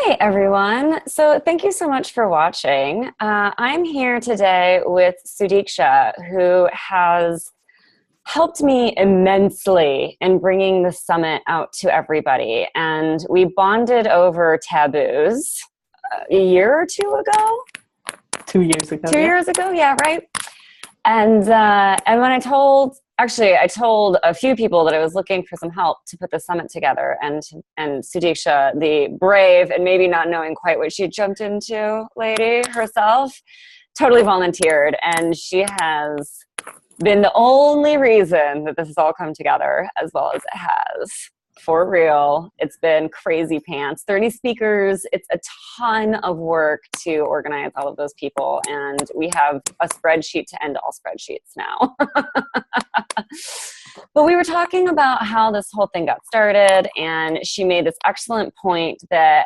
Hey everyone. So thank you so much for watching. I'm here today with Sudiksha, who has helped me immensely in bringing the summit out to everybody. And we bonded over taboos a year or two ago. 2 years ago. 2 years ago, yeah, right. And when I told a few people that I was looking for some help to put the summit together, and Sudiksha, the brave and maybe not knowing quite what she jumped into lady herself, totally volunteered, and she has been the only reason that this has all come together as well as it has. For real, it's been crazy pants. 30 speakers. It's a ton of work to organize all of those people. And we have a spreadsheet to end all spreadsheets now. But we were talking about how this whole thing got started. And she made this excellent point that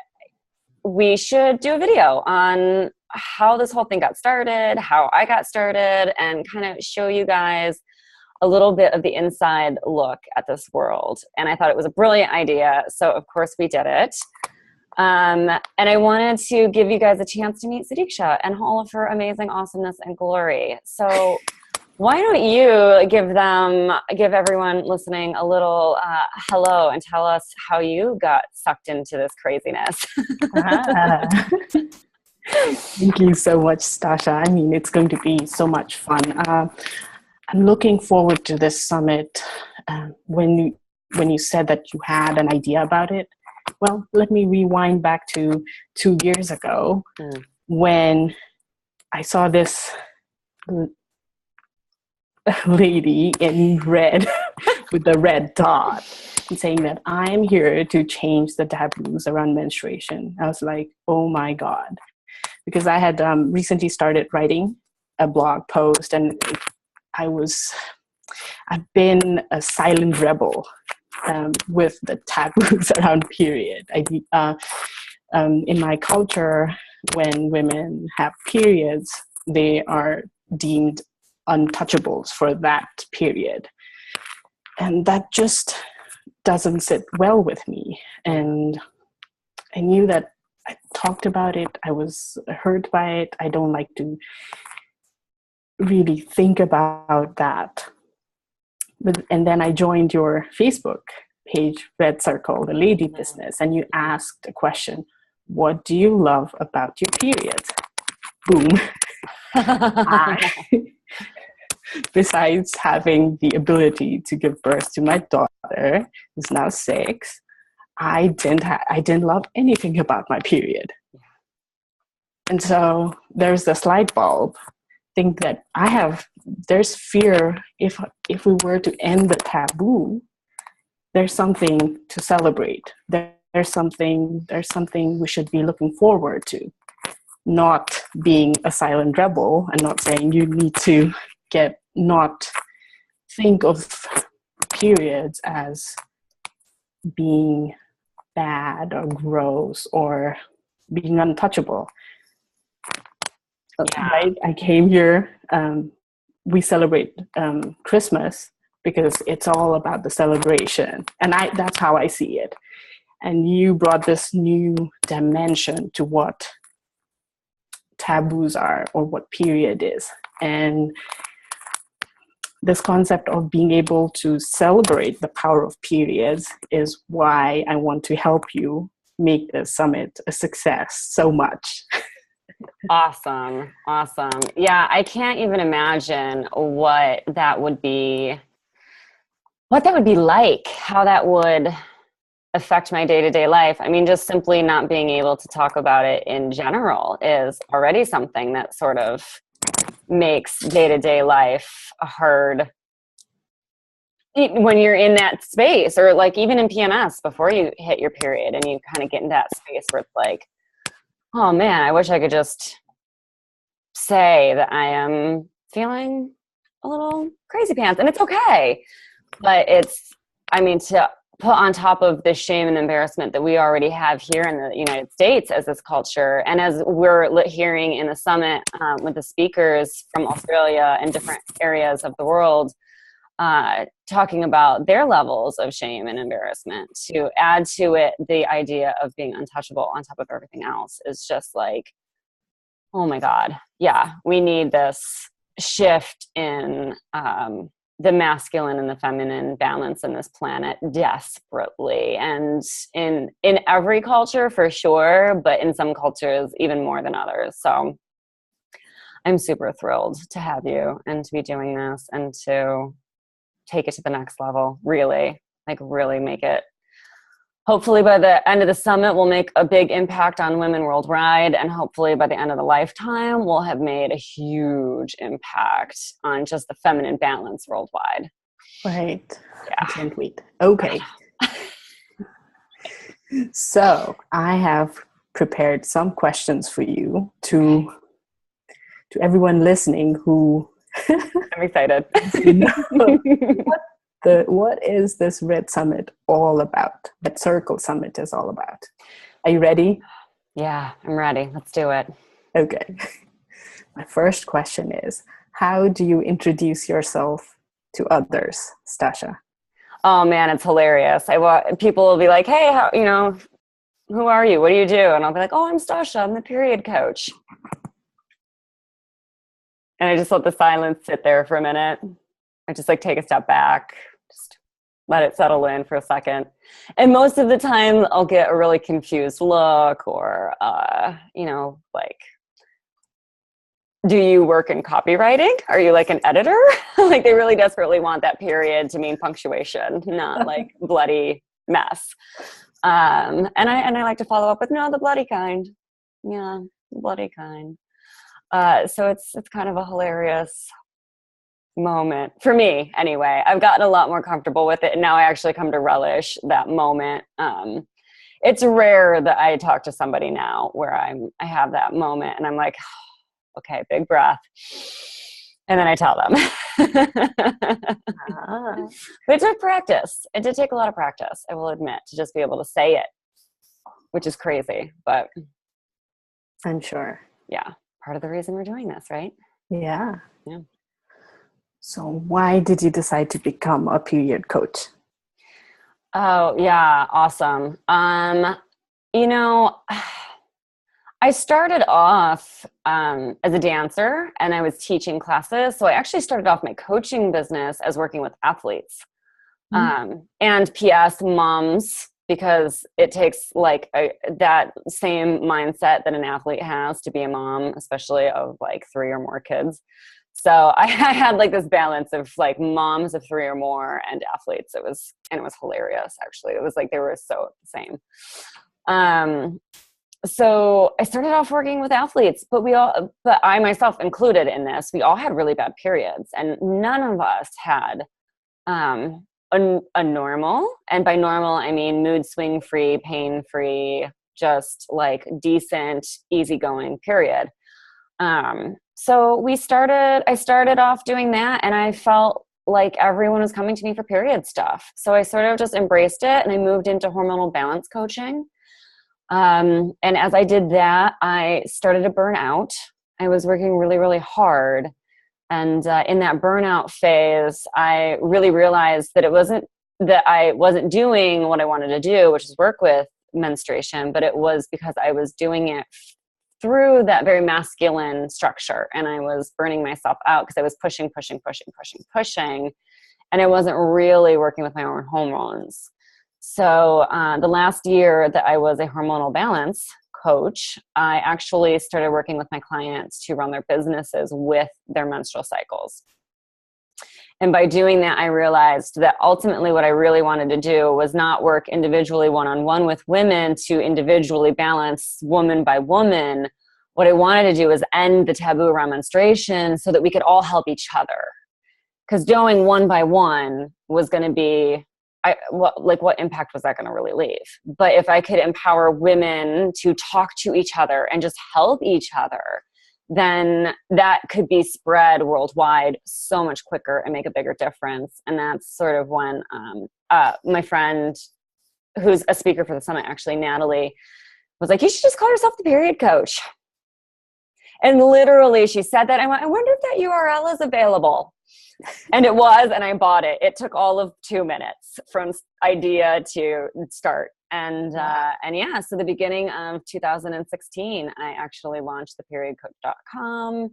we should do a video on how this whole thing got started, how I got started, and kind of show you guys a little bit of the inside look at this world. And I thought it was a brilliant idea. So of course we did it. And I wanted to give you guys a chance to meet Sudiksha and all of her amazing awesomeness and glory. So why don't you give everyone listening a little hello and tell us how you got sucked into this craziness. Thank you so much, Stasha. I mean, it's going to be so much fun. I'm looking forward to this summit. When you said that you had an idea about it, well, let me rewind back to 2 years ago when I saw this lady in red with the red dot and saying that I'm here to change the taboos around menstruation. I was like, oh my God. Because I had recently started writing a blog post, and I've been a silent rebel with the taboos around period. In my culture, when women have periods, they are deemed untouchables for that period. And that just doesn't sit well with me. And I knew that I talked about it, I was hurt by it. I don't like to really think about that. And then I joined your Facebook page, Red Circle, the lady business, and you asked a question: what do you love about your period? Boom. Besides having the ability to give birth to my daughter, who's now 6, I didn't love anything about my period. And so there's this light bulb. Think that there's fear if we were to end the taboo, there's something to celebrate. There's something we should be looking forward to. Not being a silent rebel and not saying you need to not think of periods as being bad or gross or being untouchable. Yeah. Right? I came here, we celebrate Christmas because it's all about the celebration. And that's how I see it. And you brought this new dimension to what taboos are or what period is. And this concept of being able to celebrate the power of periods is why I want to help you make the summit a success so much. Awesome. Yeah, I can't even imagine what that would be like, how that would affect my day-to-day life. I mean, just simply not being able to talk about it in general is already something that sort of makes day-to-day life hard when you're in that space, or like even in PMS before you hit your period and you kind of get in that space where it's like, oh man, I wish I could just say that I am feeling a little crazy pants, and it's okay. But to put on top of the shame and embarrassment that we already have here in the United States as this culture, and as we're hearing in the summit with the speakers from Australia and different areas of the world, talking about their levels of shame and embarrassment, to add to it the idea of being untouchable on top of everything else, is just like, oh my God. Yeah, we need this shift in the masculine and the feminine balance in this planet desperately. And in every culture for sure, but in some cultures even more than others. So I'm super thrilled to have you and to be doing this and to take it to the next level, really, like really make it. Hopefully by the end of the summit, we'll make a big impact on women worldwide. And hopefully by the end of the lifetime, we'll have made a huge impact on just the feminine balance worldwide. Right. Yeah. I can't wait. Okay. So I have prepared some questions for you to everyone listening who I'm excited. What is this Red Summit all about? Red Circle Summit is all about. Are you ready? Yeah, I'm ready. Let's do it. Okay. My first question is, how do you introduce yourself to others, Stasha? Oh man, it's hilarious. People will be like, hey, who are you? What do you do? And I'll be like, oh, I'm Stasha. I'm the period coach. And I just let the silence sit there for a minute. I just like take a step back, just let it settle in for a second. And most of the time I'll get a really confused look or, like, do you work in copywriting? Are you like an editor? Like they really desperately want that period to mean punctuation, not like bloody mess. And I like to follow up with, no, the bloody kind. Yeah, the bloody kind. So it's kind of a hilarious moment for me anyway. I've gotten a lot more comfortable with it, and now I actually come to relish that moment. It's rare that I talk to somebody now where I have that moment and I'm like, okay, big breath, and then I tell them. But it took practice. It did take a lot of practice, I will admit, to just be able to say it, which is crazy, but I'm sure. Yeah, part of the reason we're doing this, right? Yeah. Yeah. So why did you decide to become a period coach? Oh, yeah. Awesome. I started off as a dancer and I was teaching classes. So I actually started off my coaching business as working with athletes. And PS moms, because it takes like that same mindset that an athlete has to be a mom, especially of like 3 or more kids. So I had like this balance of like moms of 3 or more and athletes. It was hilarious. Actually, it was like they were so the same. So I started off working with athletes, but I myself included in this, we all had really bad periods, and none of us had a normal, and by normal I mean mood swing free, pain free, just like decent, easygoing period. So I started off doing that, and I felt like everyone was coming to me for period stuff. So I sort of just embraced it, and I moved into hormonal balance coaching. And as I did that, I started to burn out. I was working really, really hard. And in that burnout phase, I really realized that it wasn't that I wasn't doing what I wanted to do, which is work with menstruation, but it was because I was doing it through that very masculine structure. And I was burning myself out because I was pushing. And I wasn't really working with my own hormones. So the last year that I was a hormonal balance coach, I actually started working with my clients to run their businesses with their menstrual cycles. And by doing that, I realized that ultimately what I really wanted to do was not work individually one-on-one with women to individually balance woman by woman. What I wanted to do was end the taboo around menstruation so that we could all help each other. Because going one by one was going to be, what impact was that going to really leave? But if I could empower women to talk to each other and just help each other, then that could be spread worldwide so much quicker and make a bigger difference. And that's sort of when my friend, who's a speaker for the summit, actually, Natalie, was like, you should just call yourself the period coach. And literally she said that. I went, I wonder if that URL is available. And it was, and I bought it. It took all of 2 minutes from idea to start. And yeah, so the beginning of 2016, I actually launched theperiodcoach.com.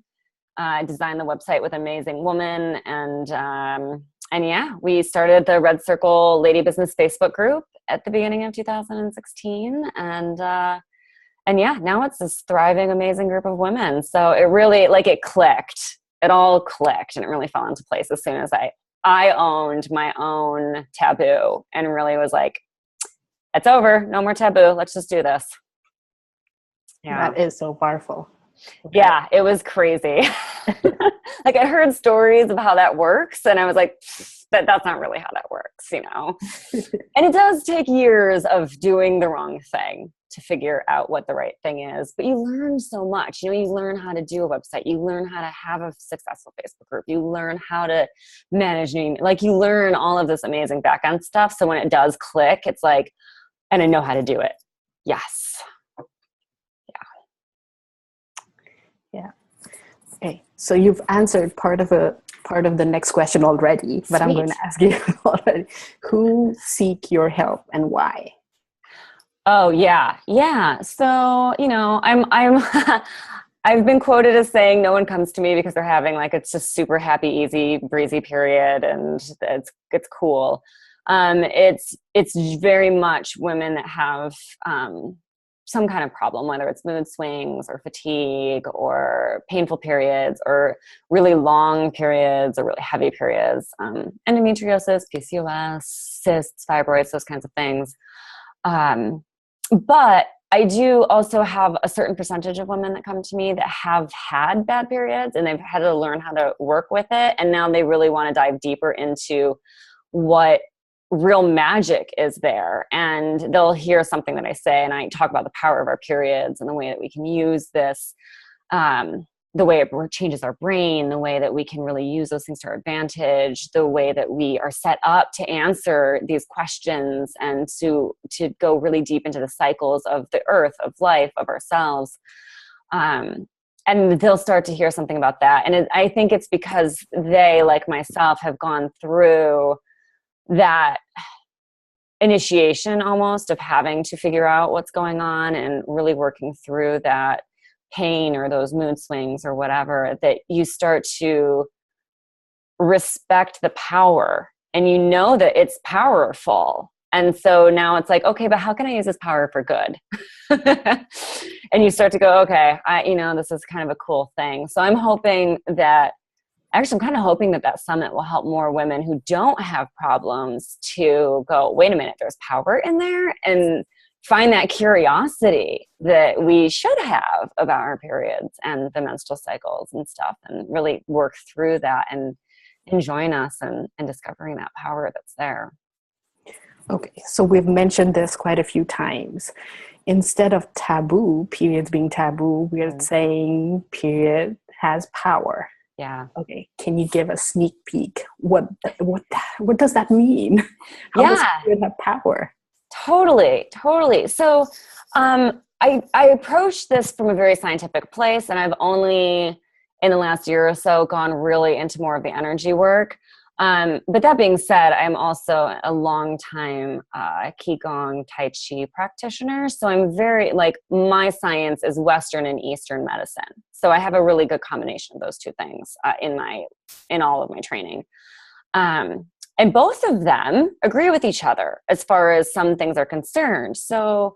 I designed the website with an amazing woman. And yeah, we started the Red Circle Lady Business Facebook group at the beginning of 2016. And yeah, now it's this thriving, amazing group of women. So it really, like, it clicked. It all clicked, and it really fell into place as soon as I owned my own taboo and really was like, it's over. No more taboo. Let's just do this. Yeah. That is so powerful. Okay. Yeah, it was crazy. Like, I heard stories of how that works, and I was like, that's not really how that works, you know? And it does take years of doing the wrong thing to figure out what the right thing is. But you learn so much. You know, you learn how to do a website. You learn how to have a successful Facebook group. You learn how to manage, like, you learn all of this amazing back-end stuff. So when it does click, it's like, and I know how to do it. Yes. Yeah. Okay. So you've answered part of the next question already, but I'm going to ask you already. Who seek your help and why? Oh, yeah. Yeah. So, you know, I've been quoted as saying no one comes to me because they're having, like, it's just super happy, easy, breezy period. And it's cool. It's very much women that have, some kind of problem, whether it's mood swings or fatigue or painful periods or really long periods or really heavy periods, endometriosis, PCOS, cysts, fibroids, those kinds of things. But I do also have a certain percentage of women that come to me that have had bad periods and they've had to learn how to work with it. And now they really want to dive deeper into what real magic is there. And they'll hear something that I say, and I talk about the power of our periods and the way that we can use this, the way it changes our brain, the way that we can really use those things to our advantage, the way that we are set up to answer these questions and to go really deep into the cycles of the earth, of life, of ourselves. And they'll start to hear something about that. And I think it's because they, like myself, have gone through that initiation almost of having to figure out what's going on and really working through that pain or those mood swings or whatever, that you start to respect the power and you know that it's powerful. And so now it's like, okay, but how can I use this power for good? And you start to go, okay, this is kind of a cool thing. So I'm hoping that I'm kind of hoping that summit will help more women who don't have problems to go, wait a minute, there's power in there, and find that curiosity that we should have about our periods and the menstrual cycles and stuff, and really work through that and join us in discovering that power that's there. Okay, so we've mentioned this quite a few times. Instead of taboo, periods being taboo, we're saying period has power. Yeah. Okay. Can you give a sneak peek? What does that mean? How does period have power? Totally. So I approach this from a very scientific place, and I've only in the last year or so gone really into more of the energy work. But that being said, I'm also a long time Qigong Tai Chi practitioner. So I'm very, my science is Western and Eastern medicine. So I have a really good combination of those two things in all of my training. And both of them agree with each other as far as some things are concerned. So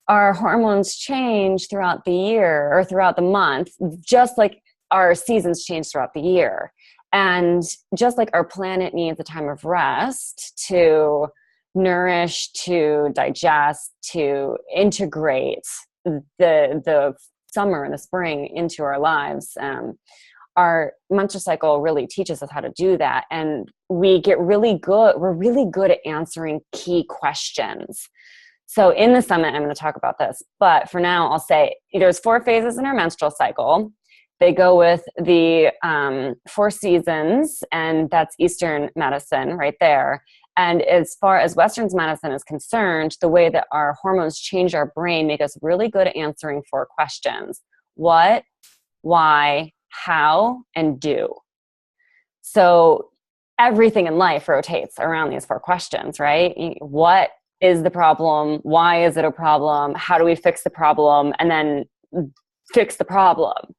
our hormones change throughout the year or throughout the month, just like our seasons change throughout the year. And just like our planet needs a time of rest to nourish, to digest, to integrate the summer and the spring into our lives, our menstrual cycle really teaches us how to do that. And we get really good. We're really good at answering key questions. So in the summit, I'm going to talk about this. But for now, I'll say there's 4 phases in our menstrual cycle. They go with the 4 seasons, and that's Eastern medicine right there. And as far as Western medicine is concerned, the way that our hormones change our brain make us really good at answering 4 questions. What, why, how, and do. So everything in life rotates around these four questions, right? What is the problem? Why is it a problem? How do we fix the problem? And then fix the problem.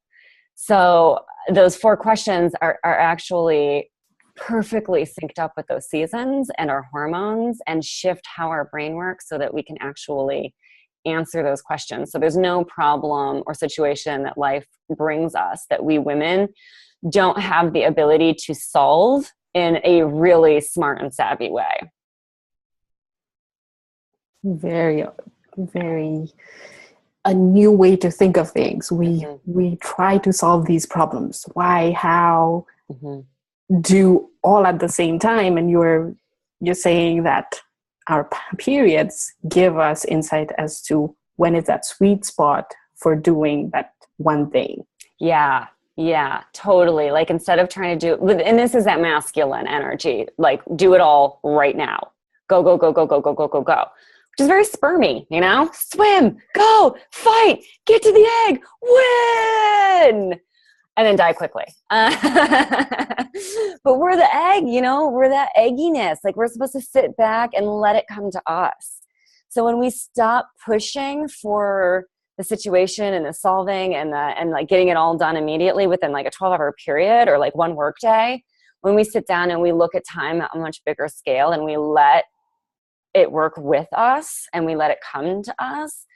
So those four questions are actually perfectly synced up with those seasons and our hormones, and shift how our brain works so that we can actually answer those questions. So there's no problem or situation that life brings us that we women don't have the ability to solve in a really smart and savvy way. Very, very a new way to think of things. We try to solve these problems. Why, how, do all at the same time. And you're saying that our periods give us insight as to when is that sweet spot for doing that one thing. Yeah, totally. Like, instead of trying to do, and this is that masculine energy, like, do it all right now. Go, go, go, go, go, go, go, go, go. Which is very spermy, you know? Swim, go, fight, get to the egg, win! And then die quickly. But we're the egg, you know? We're that egginess. Like, we're supposed to sit back and let it come to us. So when we stop pushing for the situation and the solving and like getting it all done immediately within like a 12-hour period or like one work day, when we sit down and we look at time at a much bigger scale and we let it work with us and we let it come to us,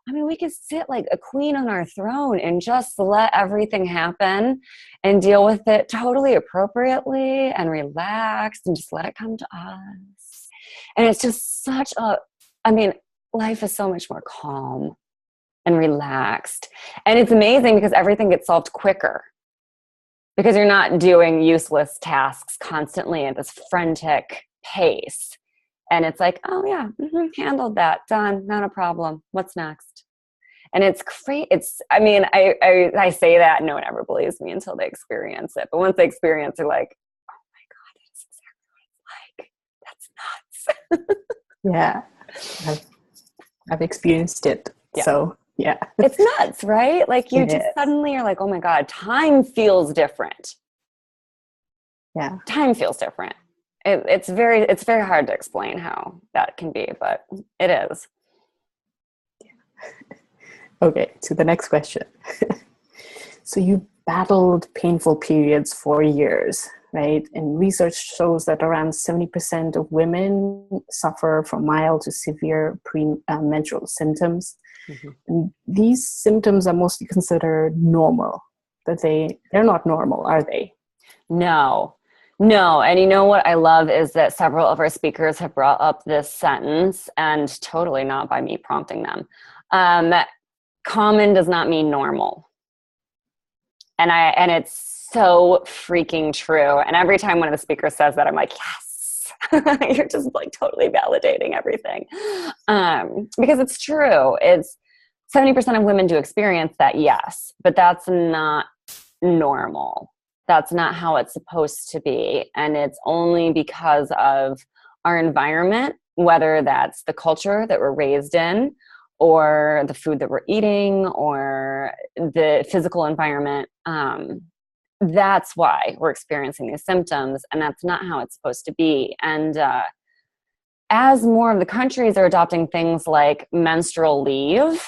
I mean, we could sit like a queen on our throne and just let everything happen and deal with it totally appropriately and relaxed and just let it come to us. And it's just such a, I mean, life is so much more calm and relaxed. And it's amazing because everything gets solved quicker because you're not doing useless tasks constantly at this frantic pace. And it's like, oh yeah, handled that, done, not a problem. What's next? And it's great. It's, I mean, I say that and no one ever believes me until they experience it. But once they experience it, they're like, oh my God, that's exactly what it's like. That's nuts. Yeah, I've experienced it. Yeah. So yeah. It's nuts, right? Like, you just suddenly are like, oh my God, time feels different. Yeah. Time feels different. It's very hard to explain how that can be, but it is. Okay, to the next question. So you battled painful periods for years, right? And research shows that around 70% of women suffer from mild to severe premenstrual symptoms. And these symptoms are mostly considered normal, but they're not normal, are they? No. And you know what I love is that several of our speakers have brought up this sentence, and totally not by me prompting them. Common does not mean normal. And it's so freaking true. And every time one of the speakers says that, I'm like, yes, you're just like totally validating everything. Because it's true. It's 70% of women do experience that, yes, but that's not normal. That's not how it's supposed to be. And it's only because of our environment, whether that's the culture that we're raised in, or the food that we're eating, or the physical environment. That's why we're experiencing these symptoms, and that's not how it's supposed to be. And as more of the countries are adopting things like menstrual leave,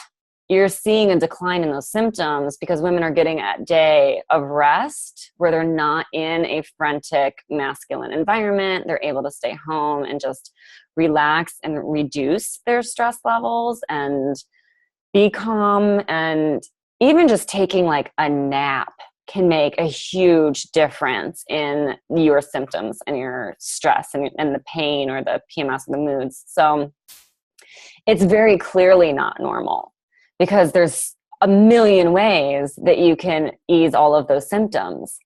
you're seeing a decline in those symptoms because women are getting a day of rest where they're not in a frantic masculine environment. They're able to stay home and just relax and reduce their stress levels and be calm. And even just taking like a nap can make a huge difference in your symptoms and your stress and the pain or the PMS or the moods. So it's very clearly not normal, because there's a million ways that you can ease all of those symptoms.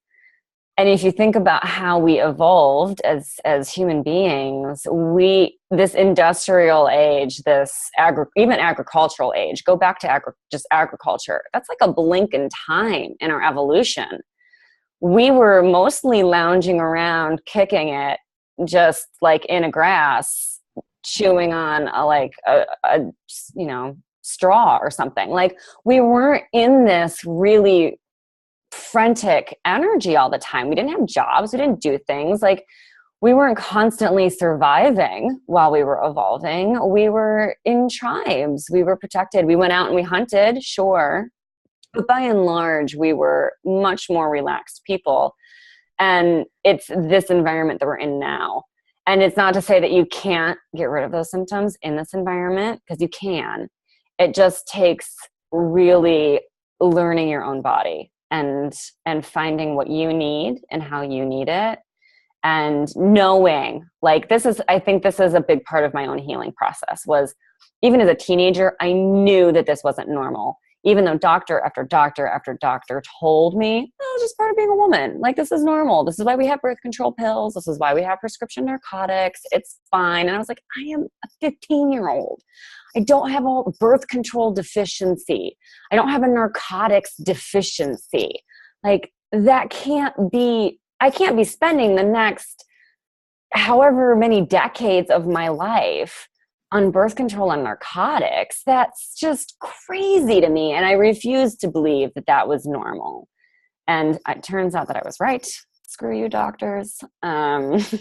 And if you think about how we evolved as human beings, this industrial age, even agricultural age, go back to just agriculture. That's like a blink in time in our evolution. We were mostly lounging around, kicking it, just like in a grass, chewing on a straw or something. Like, we weren't in this really frantic energy all the time. We didn't have jobs. We didn't do things. Like, we weren't constantly surviving while we were evolving. We were in tribes. We were protected. We went out and we hunted, sure. But by and large, we were much more relaxed people. And it's this environment that we're in now. And it's not to say that you can't get rid of those symptoms in this environment, because you can. It just takes really learning your own body and finding what you need and how you need it. And knowing, like, I think this is a big part of my own healing process, was even as a teenager, I knew that this wasn't normal. Even though doctor after doctor after doctor told me, oh, it's just part of being a woman. Like, this is normal. This is why we have birth control pills. This is why we have prescription narcotics. It's fine. And I was like, I am a 15-year-old. I don't have a birth control deficiency. I don't have a narcotics deficiency. Like, that can't be, I can't be spending the next however many decades of my life on birth control and narcotics. That's just crazy to me. And I refused to believe that that was normal. And it turns out that I was right. Screw you, doctors. But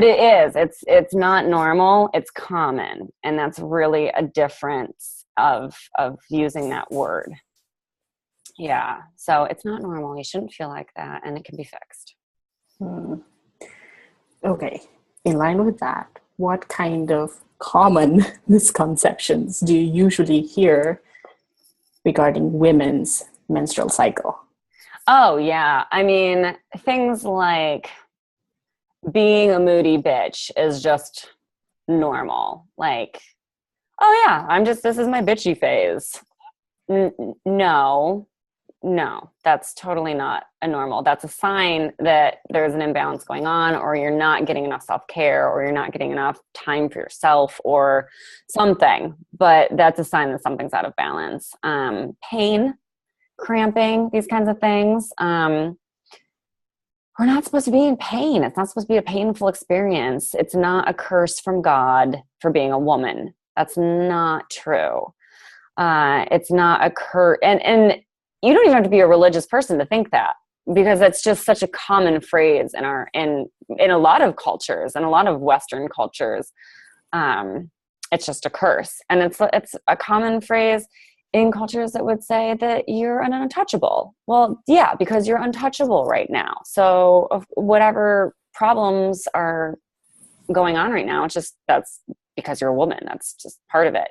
it's not normal. It's common. And that's really a difference of using that word. Yeah. So it's not normal. You shouldn't feel like that. And it can be fixed. Okay. In line with that, what kind of common misconceptions do you usually hear regarding women's menstrual cycle? Oh, yeah. I mean, things like being a moody bitch is just normal. Like, oh yeah, this is my bitchy phase. No, that's totally not a normal. That's a sign that there's an imbalance going on, or you're not getting enough self-care, or you're not getting enough time for yourself, or something. But that's a sign that something's out of balance. Pain, cramping, these kinds of things. We're not supposed to be in pain. It's not supposed to be a painful experience. It's not a curse from God for being a woman. That's not true. It's not a curse. And you don't even have to be a religious person to think that, because it's just such a common phrase in a lot of cultures, and a lot of Western cultures. It's just a curse. And it's a common phrase in cultures that would say that you're an untouchable. Well, yeah, because you're untouchable right now. So whatever problems are going on right now, that's because you're a woman. That's just part of it.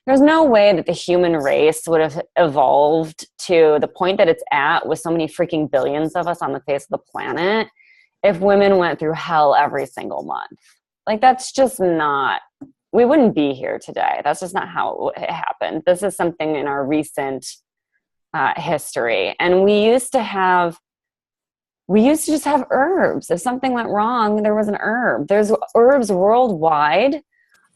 There's no way that the human race would have evolved to the point that it's at, with so many freaking billions of us on the face of the planet, if women went through hell every single month. Like, that's just not, we wouldn't be here today. That's just not how it happened. This is something in our recent history. And we used to just have herbs. If something went wrong, there was an herb. There's herbs worldwide,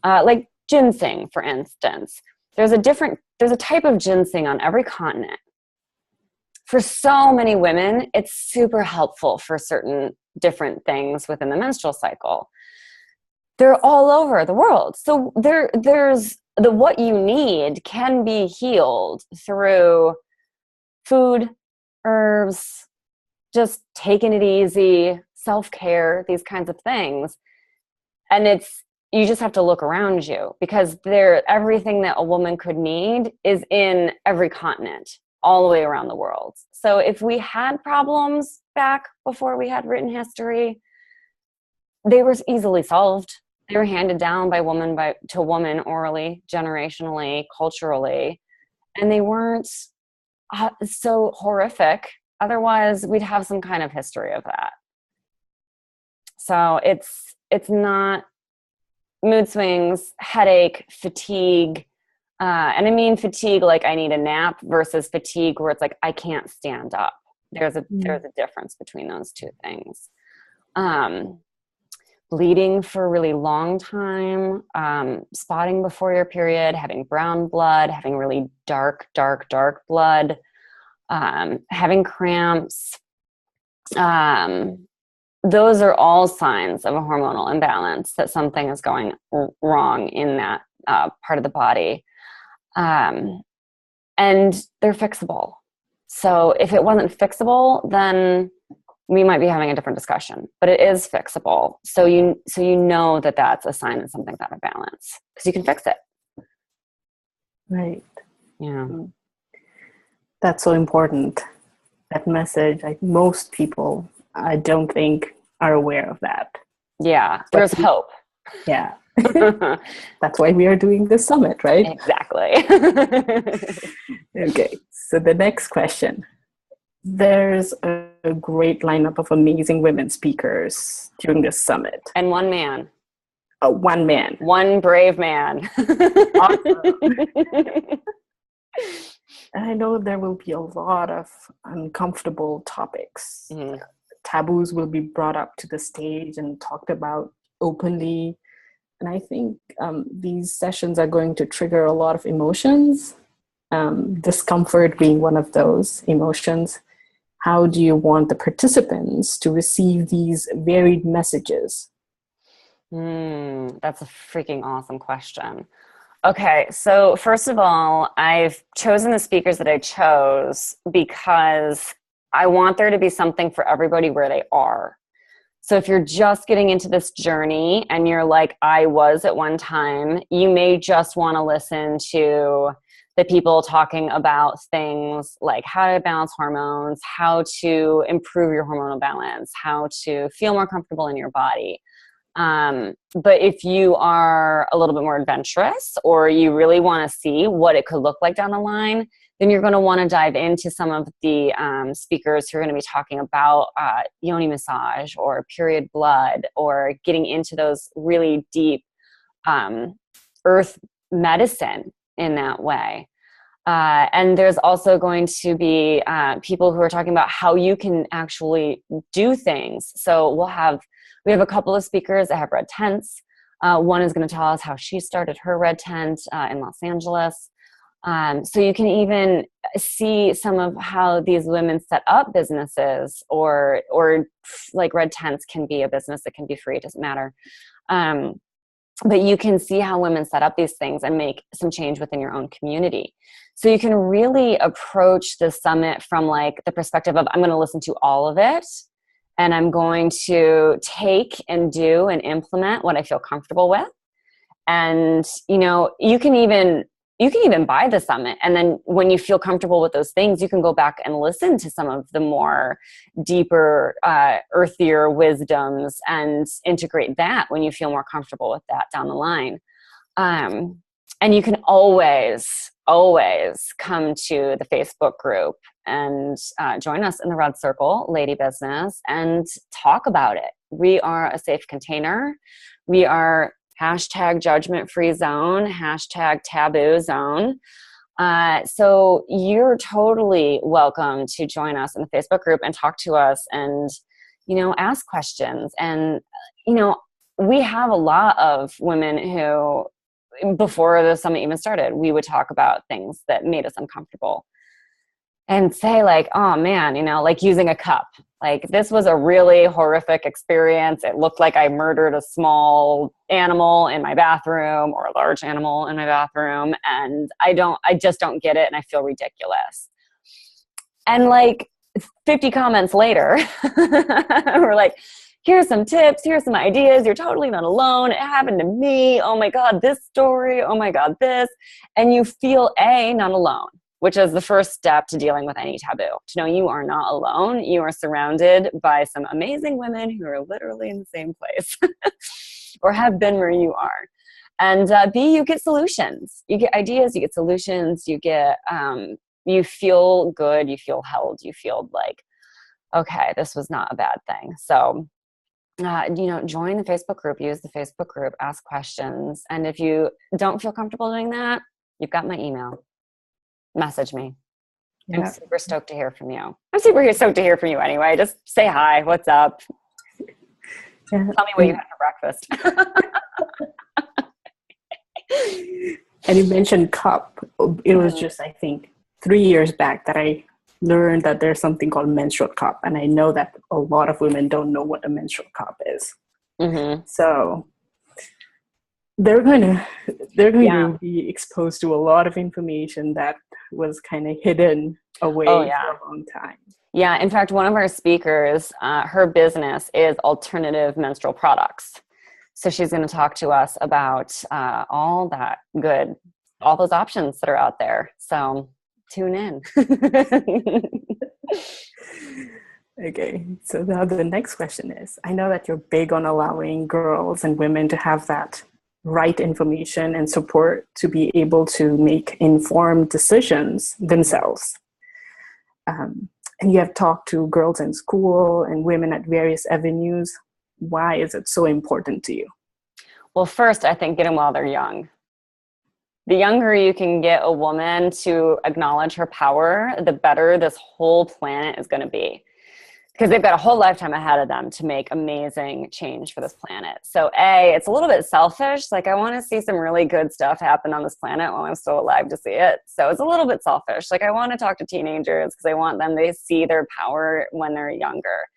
like ginseng, for instance. There's a type of ginseng on every continent. For so many women, it's super helpful for certain different things within the menstrual cycle. They're all over the world. So there's what you need can be healed through food, herbs, just taking it easy, self-care, these kinds of things. And you just have to look around you, because everything that a woman could need is in every continent, all the way around the world. So if we had problems back before we had written history, they were easily solved. They were handed down by woman to woman, orally, generationally, culturally, and they weren't so horrific. Otherwise, we'd have some kind of history of that. So it's not mood swings, headache, fatigue, and I mean fatigue like I need a nap, versus fatigue where it's like I can't stand up. There's a difference between those two things. Bleeding for a really long time, spotting before your period, having brown blood, having really dark blood, having cramps. Those are all signs of a hormonal imbalance, that something is going wrong in that part of the body. And they're fixable. So if it wasn't fixable, then we might be having a different discussion, but it is fixable. So you know that that's a sign that something's out of balance because you can fix it. Right. Yeah. That's so important. That message, like most people, I don't think are aware of that. Yeah. There's hope. Yeah. That's why we are doing this summit, right? Exactly. Okay. So the next question. There's a great lineup of amazing women speakers during this summit. And one man. One man. One brave man. Awesome. And I know there will be a lot of uncomfortable topics. Mm-hmm. Taboos will be brought up to the stage and talked about openly. And I think these sessions are going to trigger a lot of emotions, discomfort being one of those emotions. How do you want the participants to receive these varied messages? That's a freaking awesome question. Okay, so first of all, I've chosen the speakers that I chose because I want there to be something for everybody where they are. So if you're just getting into this journey and you're like, I was at one time, you may just want to listen to the people talking about things like how to balance hormones, how to improve your hormonal balance, how to feel more comfortable in your body. But if you are a little bit more adventurous or you really want to see what it could look like down the line, then you're going to want to dive into some of the speakers who are going to be talking about yoni massage or period blood or getting into those really deep earth medicine in that way. And there's also going to be people who are talking about how you can actually do things. So we have a couple of speakers that have red tents. One is going to tell us how she started her red tent in Los Angeles. So you can even see some of how these women set up businesses or like red tents can be a business that can be free. It doesn't matter. But you can see how women set up these things and make some change within your own community. So you can really approach the summit from like the perspective of, I'm going to listen to all of it and I'm going to take and do and implement what I feel comfortable with. And, you can even buy the summit. And then when you feel comfortable with those things, you can go back and listen to some of the more deeper, earthier wisdoms and integrate that when you feel more comfortable with that down the line. And you can always come to the Facebook group and join us in the Red Circle Lady Business and talk about it. We are a safe container. We are #judgment-free zone, #taboo zone. So you're totally welcome to join us in the Facebook group and talk to us and, ask questions. And, we have a lot of women who, before the summit even started, we would talk about things that made us uncomfortable and say like, oh man, like using a cup. Like this was a really horrific experience. It looked like I murdered a small animal in my bathroom or a large animal in my bathroom. And I just don't get it. And I feel ridiculous. And like 50 comments later, we're like, here's some tips. Here's some ideas. You're totally not alone. It happened to me. Oh my God, this story. Oh my God, this. And you feel not alone, which is the first step to dealing with any taboo. To know you are not alone. You are surrounded by some amazing women who are literally in the same place or have been where you are. And B, you get solutions. You get ideas, you get solutions, you get, you feel good, you feel held, you feel like, okay, this was not a bad thing. So, join the Facebook group, use the Facebook group, ask questions. And if you don't feel comfortable doing that, you've got my email. Message me. Yeah. I'm super stoked to hear from you. I'm super stoked to hear from you anyway. Just say hi. What's up? Yeah. Tell me what you had for breakfast. And you mentioned cup. It was just, I think, 3 years back that I learned that there's something called menstrual cup. And I know that a lot of women don't know what a menstrual cup is. Mm-hmm. So they're going to be exposed to a lot of information that was kind of hidden Oh, away yeah. for a long time. Yeah. In fact, one of our speakers, her business is alternative menstrual products. So she's going to talk to us about all that good, all those options that are out there. So tune in. Okay, so now the next question is, I know that you're big on allowing girls and women to have that right information and support to be able to make informed decisions themselves. And you have talked to girls in school and women at various avenues. Why is it so important to you? Well, first, I think get them while they're young. The younger you can get a woman to acknowledge her power, the better this whole planet is going to be. Because they've got a whole lifetime ahead of them to make amazing change for this planet. So it's a little bit selfish. Like, I want to see some really good stuff happen on this planet while I'm still alive to see it. So it's a little bit selfish. Like, I want to talk to teenagers because I want them to see their power when they're younger.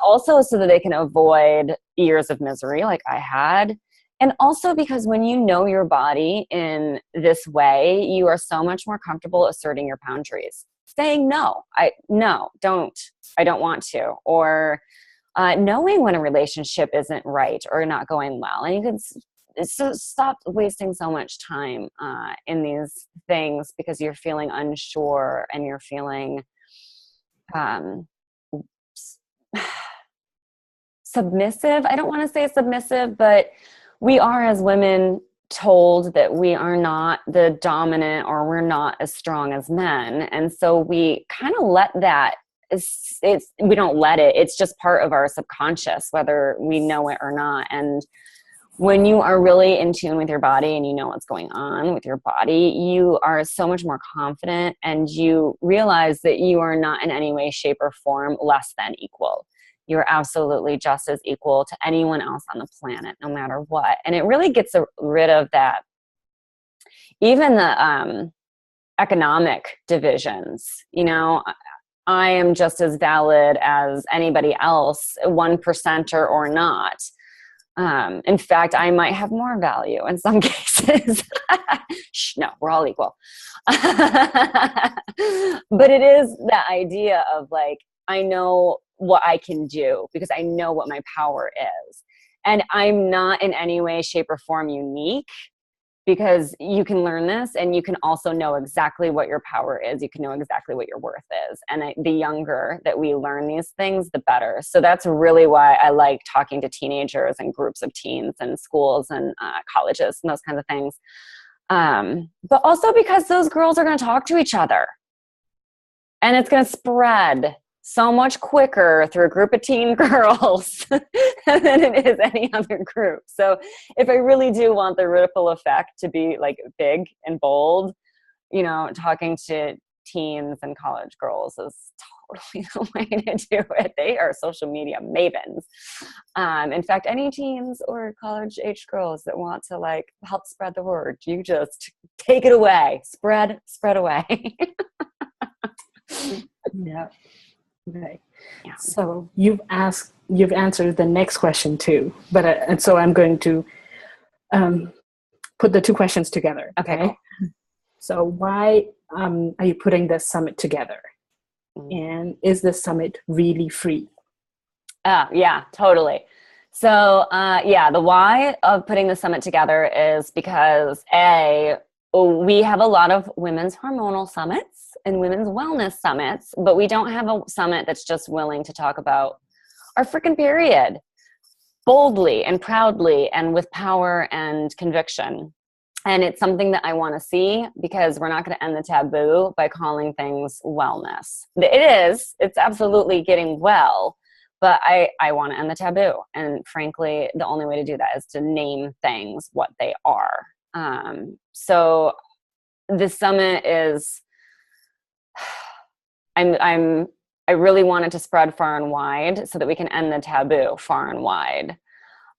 Also, so that they can avoid years of misery like I had. And also because when you know your body in this way, you are so much more comfortable asserting your boundaries. Saying no, I don't want to, or knowing when a relationship isn't right or not going well. And you can stop wasting so much time in these things because you're feeling unsure and you're feeling submissive. I don't want to say submissive, but we are as women told that we are not the dominant or we're not as strong as men. And so we kind of let that, we don't let it, it's just part of our subconscious, whether we know it or not. And when you are really in tune with your body and you know what's going on with your body, you are so much more confident and you realize that you are not in any way, shape, or form less than equal. You're absolutely just as equal to anyone else on the planet, no matter what. And it really gets rid of that, even the economic divisions. You know, I am just as valid as anybody else, 1%er or not. In fact, I might have more value in some cases. Shh, no, we're all equal. But it is that idea of like, I know what I can do because I know what my power is. And I'm not in any way, shape, or form unique, because you can learn this and you can also know exactly what your power is. You can know exactly what your worth is. And the younger that we learn these things, the better. So that's really why I like talking to teenagers and groups of teens and schools and colleges and those kinds of things. But also because those girls are going to talk to each other. And it's going to spread so much quicker through a group of teen girls than it is any other group. So if I really do want the ripple effect to be like big and bold, you know, talking to teens and college girls is totally the way to do it. They are social media mavens. In fact, any teens or college age girls that want to like help spread the word, you just take it away, spread away. Yeah. Okay. Yeah. So you've answered the next question too, but and so I'm going to put the two questions together. Okay. Cool. So why are you putting this summit together? And is this summit really free? Yeah, totally. So the why of putting the summit together is because we have a lot of women's hormonal summits and women's wellness summits, but we don't have a summit that's just willing to talk about our freaking period boldly and proudly and with power and conviction. And it's something that I want to see because we're not going to end the taboo by calling things wellness. It's absolutely getting well, but I want to end the taboo. And frankly, the only way to do that is to name things what they are. So this summit is, I really wanted to spread far and wide so that we can end the taboo far and wide.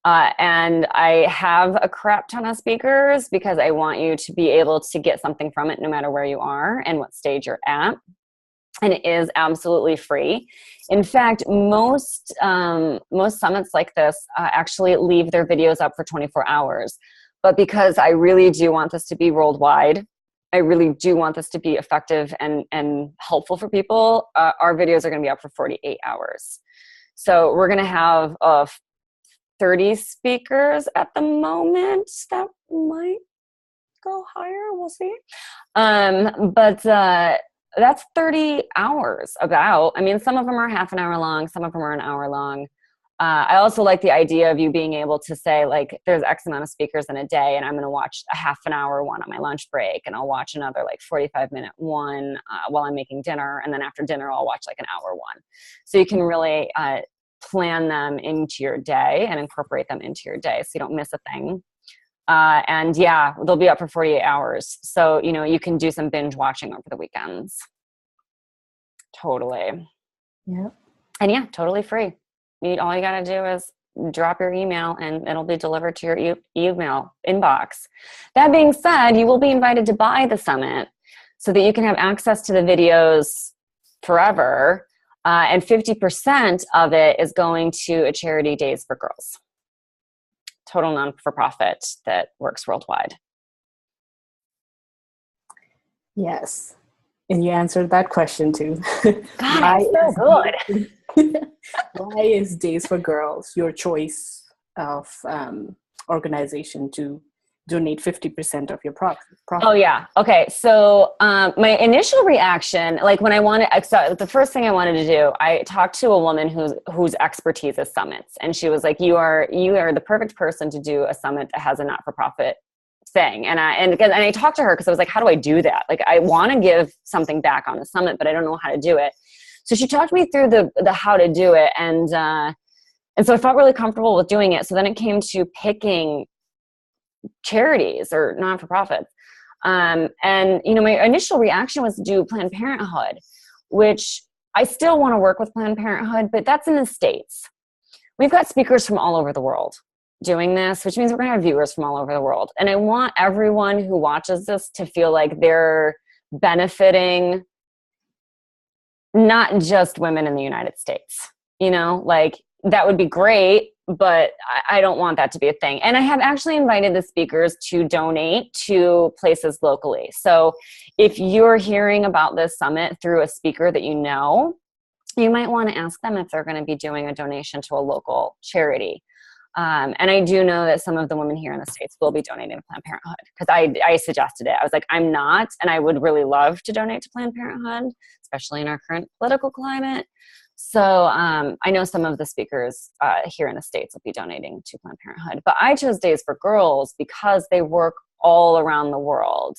And I have a crap ton of speakers because I want you to be able to get something from it no matter where you are and what stage you're at. And it is absolutely free. In fact, most summits like this actually leave their videos up for 24 hours. But because I really do want this to be worldwide, I really do want this to be effective and helpful for people. Our videos are going to be up for 48 hours. So we're going to have 30 speakers at the moment. That might go higher. We'll see. But that's 30 hours about. I mean, some of them are half an hour long. Some of them are an hour long. I also like the idea of you being able to say, like, there's X amount of speakers in a day, and I'm going to watch a half an hour one on my lunch break, and I'll watch another like 45-minute one while I'm making dinner. And then after dinner, I'll watch like an hour one. So you can really plan them into your day and incorporate them into your day so you don't miss a thing. And yeah, they'll be up for 48 hours. So, you know, you can do some binge watching over the weekends. Totally. Yeah. And yeah, totally free. All you got to do is drop your email and it'll be delivered to your email inbox. That being said, you will be invited to buy the summit so that you can have access to the videos forever. And 50% of it is going to a charity, Days for Girls. Total non-for-profit that works worldwide. Yes. And you answered that question too. God, so good. Why is Days for Girls your choice of organization to donate 50% of your profit? Oh yeah. Okay. So my initial reaction, like when I wanted, so the first thing I wanted to do, I talked to a woman whose expertise is summits, and she was like, "You are the perfect person to do a summit that has a not-for-profit thing." And I talked to her because I was like, "How do I do that? Like, I want to give something back on the summit, but I don't know how to do it." So she talked me through the how to do it, and so I felt really comfortable with doing it. So then it came to picking charities or non-for-profits. And, you know, my initial reaction was to do Planned Parenthood, which I still want to work with Planned Parenthood, but that's in the States. We've got speakers from all over the world doing this, which means we're going to have viewers from all over the world. And I want everyone who watches this to feel like they're benefiting not just women in the United States. You know, like, that would be great, but I don't want that to be a thing. And I have actually invited the speakers to donate to places locally. So if you're hearing about this summit through a speaker that you know, you might want to ask them if they're going to be doing a donation to a local charity. And I do know that some of the women here in the States will be donating to Planned Parenthood, because I suggested it. I was like, I'm not, and I would really love to donate to Planned Parenthood, especially in our current political climate. So I know some of the speakers here in the States will be donating to Planned Parenthood. But I chose Days for Girls because they work all around the world.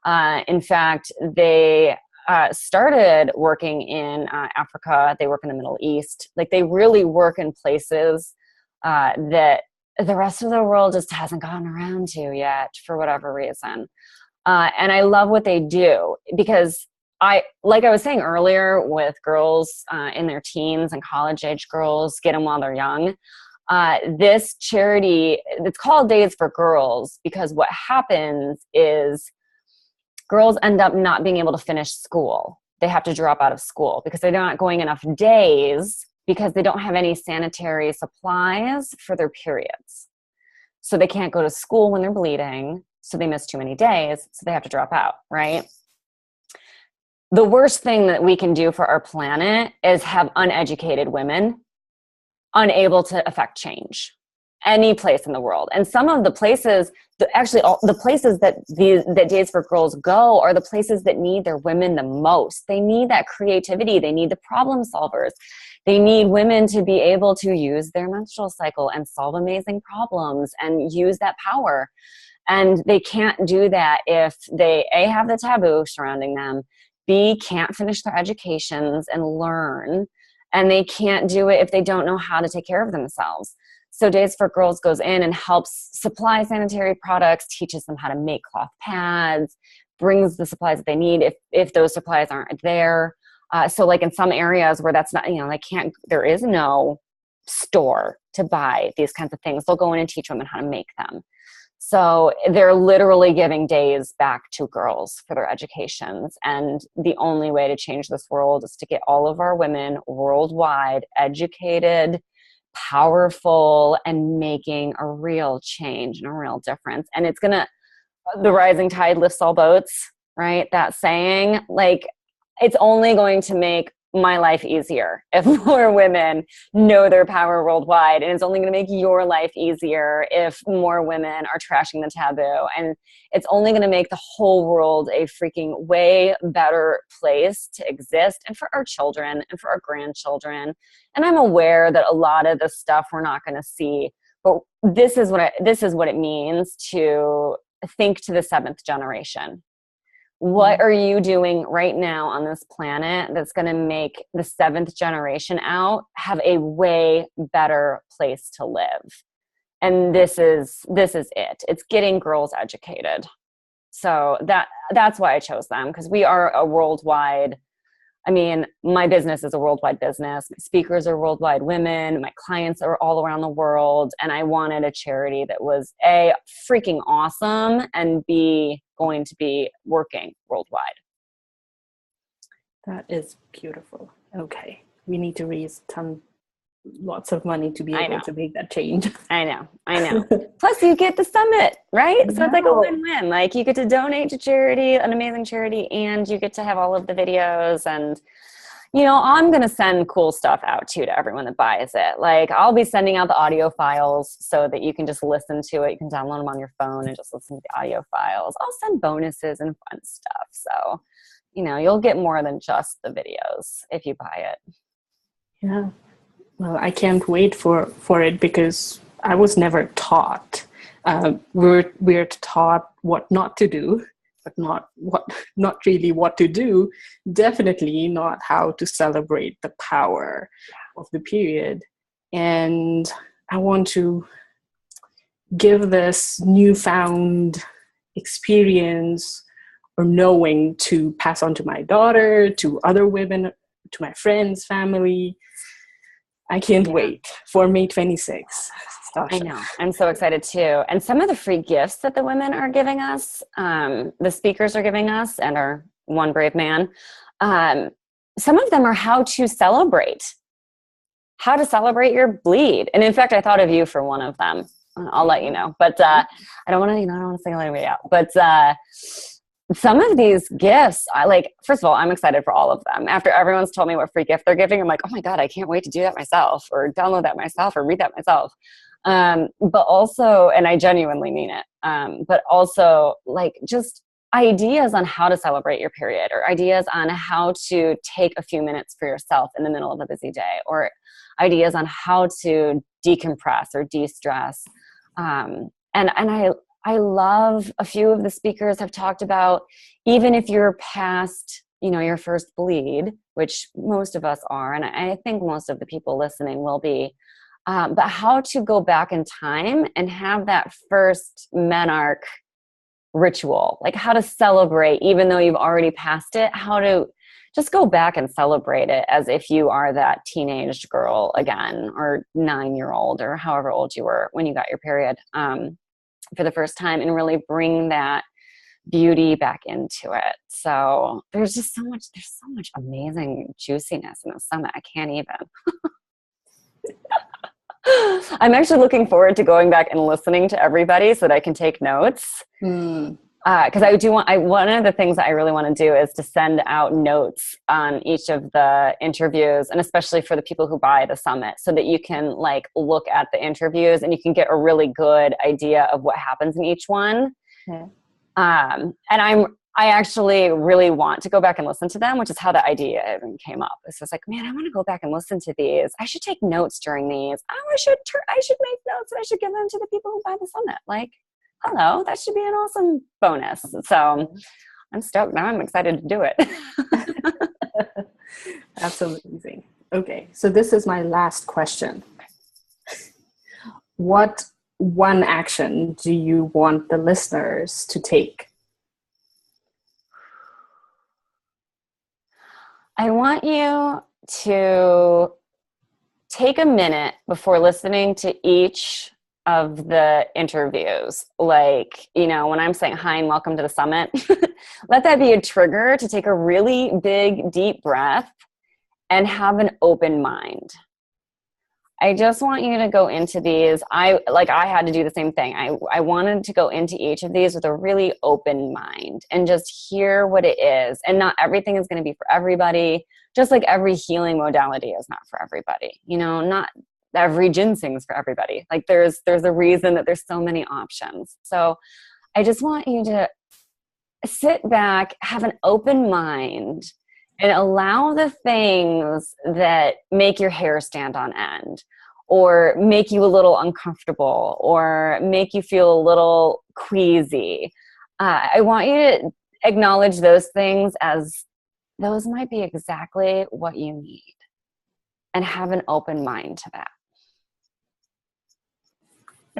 In fact, they started working in Africa. They work in the Middle East. Like, they really work in places that the rest of the world just hasn't gotten around to yet for whatever reason. And I love what they do, because like I was saying earlier, with girls in their teens and college age girls, get them while they're young. This charity, it's called Days for Girls because what happens is girls end up not being able to finish school. They have to drop out of school because they're not going enough days, because they don't have any sanitary supplies for their periods. So they can't go to school when they're bleeding, so they miss too many days, so they have to drop out, right? The worst thing that we can do for our planet is have uneducated women unable to affect change any place in the world. And some of the places, the places that Days for Girls go are the places that need their women the most. They need that creativity. They need the problem solvers. They need women to be able to use their menstrual cycle and solve amazing problems and use that power. And they can't do that if they, A, have the taboo surrounding them, B, can't finish their educations and learn, and they can't do it if they don't know how to take care of themselves. So Days for Girls goes in and helps supply sanitary products, teaches them how to make cloth pads, brings the supplies that they need if those supplies aren't there. So like in some areas where that's not, there is no store to buy these kinds of things, they'll go in and teach women how to make them. So they're literally giving days back to girls for their educations. And the only way to change this world is to get all of our women worldwide educated, powerful, and making a real change and a real difference. And the rising tide lifts all boats. right? That saying, like, it's only going to make my life easier if more women know their power worldwide. And it's only going to make your life easier if more women are trashing the taboo. And it's only going to make the whole world a freaking way better place to exist, and for our children and for our grandchildren. And I'm aware that a lot of the stuff we're not going to see, but this is what it means to think to the seventh generation. What are you doing right now on this planet that's going to make the seventh generation out have a way better place to live? And this is it. It's getting girls educated. So that's why I chose them, because we are a worldwide, I mean, my business is a worldwide business. My speakers are worldwide women. My clients are all around the world. And I wanted a charity that was A, freaking awesome, and B, going to be working worldwide. That is beautiful. Okay. We need to raise lots of money to be able to make that change. I know. Plus you get the summit, right? So it's like a win-win. Like, you get to donate to charity, an amazing charity, and you get to have all of the videos. And, you know, I'm going to send cool stuff out too to everyone that buys it. Like, I'll be sending out the audio files so that you can just listen to it. You can download them on your phone and just listen to the audio files. I'll send bonuses and fun stuff. So, you know, you'll get more than just the videos if you buy it. Yeah. Well, I can't wait for it, because I was never taught. We're taught what not to do, but not really what to do. Definitely not how to celebrate the power of the period. And I want to give this newfound experience or knowing to pass on to my daughter, to other women, to my friends, family. I can't wait for May 26th. Stasha. I know. I'm so excited too. And some of the free gifts that the women are giving us, the speakers are giving us, and our one brave man, some of them are how to celebrate your bleed. And in fact, I thought of you for one of them. I'll let you know. But I don't want to single anybody out. But some of these gifts, first of all, I'm excited for all of them. After everyone's told me what free gift they're giving, I'm like, oh my God, I can't wait to do that myself, or download that myself, or read that myself. But also, and I genuinely mean it, but also, like, just ideas on how to celebrate your period, or ideas on how to take a few minutes for yourself in the middle of a busy day, or ideas on how to decompress or de-stress. And I love, a few of the speakers have talked about, even if you're past, your first bleed, which most of us are, and I think most of the people listening will be, but how to go back in time and have that first menarche ritual, like how to celebrate, even though you've already passed it, how to just go back and celebrate it as if you are that teenage girl again, or 9-year-old, or however old you were when you got your period. For the first time, and really bring that beauty back into it. So there's so much amazing juiciness in the summit. I can't even. I'm actually looking forward to going back and listening to everybody so that I can take notes. Because one of the things that I really want to do is to send out notes on each of the interviews, and especially for the people who buy the summit, so that you can look at the interviews and you can get a really good idea of what happens in each one. Yeah. And I actually really want to go back and listen to them, which is how the idea even came up. It's just like, man, I want to go back and listen to these. I should take notes during these. I should make notes, and I should give them to the people who buy the summit. Hello, that should be an awesome bonus. So I'm stoked. Now I'm excited to do it. That's amazing. Okay, so this is my last question. What one action do you want the listeners to take? I want you to take a minute before listening to each of the interviews. When I'm saying hi and welcome to the summit, let that be a trigger to take a really big, deep breath and have an open mind. I just want you to go into these. I had to do the same thing. I wanted to go into each of these with a really open mind and just hear what it is. And not everything is going to be for everybody. Just like every healing modality is not for everybody. You know, not every ginseng is for everybody. Like there's a reason that there's so many options. So I just want you to sit back, have an open mind, and allow the things that make your hair stand on end or make you a little uncomfortable or make you feel a little queasy. I want you to acknowledge those things as those might be exactly what you need and have an open mind to that.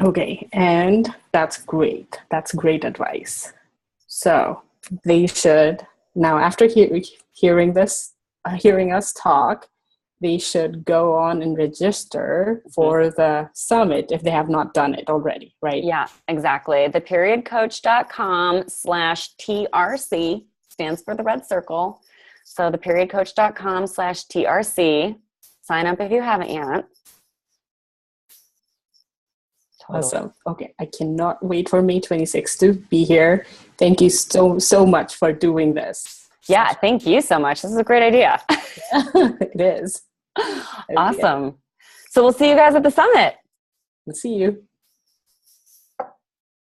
Okay, and that's great. That's great advice. So they should, now after hearing this, hearing us talk, they should go on and register for the summit if they have not done it already, right? Yeah, exactly. theperiodcoach.com/TRC stands for the red circle. So theperiodcoach.com/TRC. Sign up if you haven't yet. Totally. Awesome. Okay, I cannot wait for May 26th to be here. Thank you so much for doing this. Yeah, thank you so much. This is a great idea. It is. Awesome. So we'll see you guys at the summit. We'll see you.